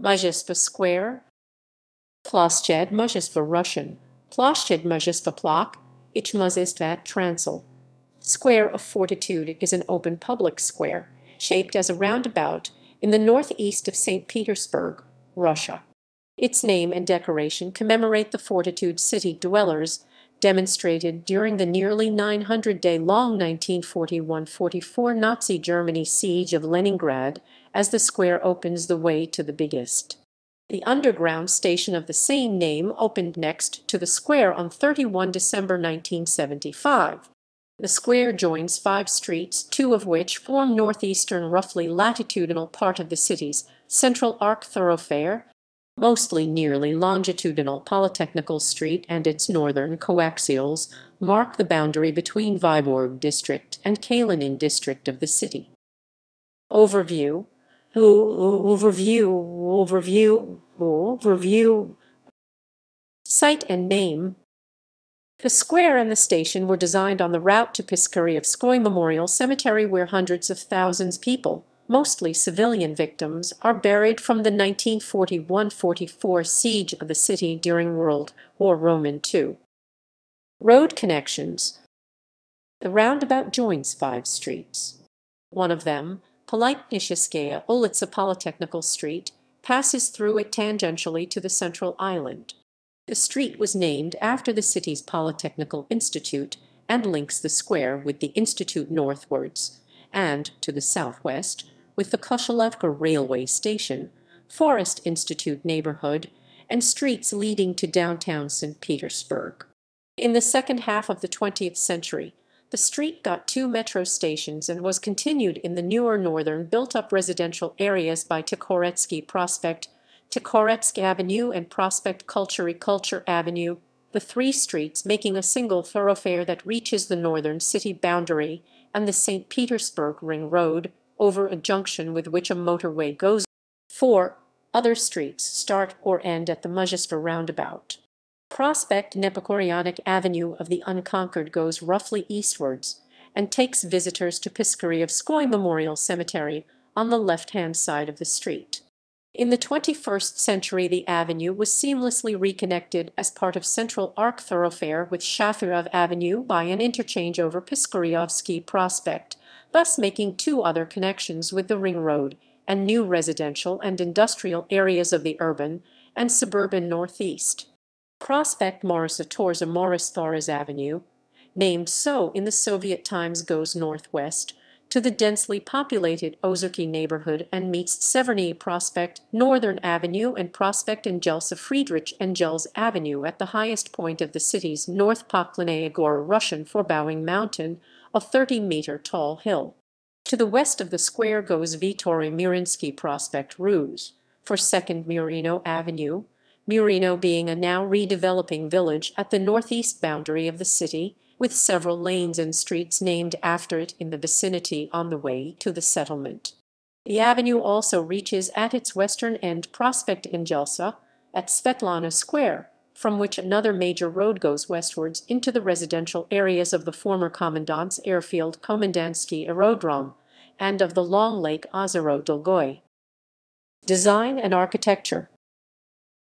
Muzhestva Square, Ploschad Muzhestva Russian, Ploschad Muzhestva ʻmuɁɪstvə transl. Square of Fortitude is an open public square, shaped as a roundabout, in the northeast of Saint Petersburg, Russia. Its name and decoration commemorate the Fortitude city dwellers demonstrated during the nearly 900-day-long 1941–44 Nazi Germany siege of Leningrad, as the square opens the way to the biggest. The underground station of the same name opened next to the square on 31 December 1975. The square joins 5 streets, 2 of which form northeastern roughly latitudinal part of the city's Central Arc Thoroughfare, mostly nearly longitudinal Polytechnical Street and its northern coaxials mark the boundary between Vyborg district and Kalinin district of the city. Overview. Site and name. The square and the station were designed on the route to Piskaryovskoye Memorial Cemetery, where hundreds of thousands of people, mostly civilian victims, are buried from the 1941–44 siege of the city during World War II. Road connections. The roundabout joins 5 streets. One of them, Polytechnical ulica Polytechnical Street, passes through it tangentially to the central island. The street was named after the city's Polytechnical Institute and links the square with the institute northwards, and to the southwest with the Koshilevka railway station, Forest Institute neighborhood, and streets leading to downtown St. Petersburg. In the second half of the 20th century, the street got 2 metro stations and was continued in the newer northern built-up residential areas by Tikhoretsky Prospect, Tikhoretsky Avenue, and Prospect Culture Avenue, the 3 streets making a single thoroughfare that reaches the northern city boundary and the St. Petersburg Ring Road, over a junction with which a motorway goes. 4 other streets start or end at the Muzhestva roundabout. Prospect Nepokoryanik Avenue of the Unconquered goes roughly eastwards and takes visitors to Piskaryovskoye Memorial Cemetery on the left-hand side of the street. In the 21st century, the avenue was seamlessly reconnected as part of Central Arc Thoroughfare with Shafirov Avenue by an interchange over Piskaryovsky Prospect, thus making 2 other connections with the Ring Road and new residential and industrial areas of the urban and suburban northeast. Prospect Morris Avenue, named so in the Soviet times, goes northwest to the densely populated Ozerki neighborhood and meets Severny Prospect, Northern Avenue, and Prospect Angelsa Friedrich Engels Avenue at the highest point of the city's North Poklinaya Gora Russian for Bowing Mountain, a 30-meter tall hill. To the west of the square goes Vitory Murinsky Prospect Ruse for 2nd Murino Avenue, Murino being a now redeveloping village at the northeast boundary of the city, with several lanes and streets named after it in the vicinity on the way to the settlement. The avenue also reaches at its western end Prospect Angelsa at Svetlana Square, from which another major road goes westwards into the residential areas of the former Commandant's Airfield Komendansky Aerodrome and of the Long Lake Ozero Dolgoy. Design and architecture.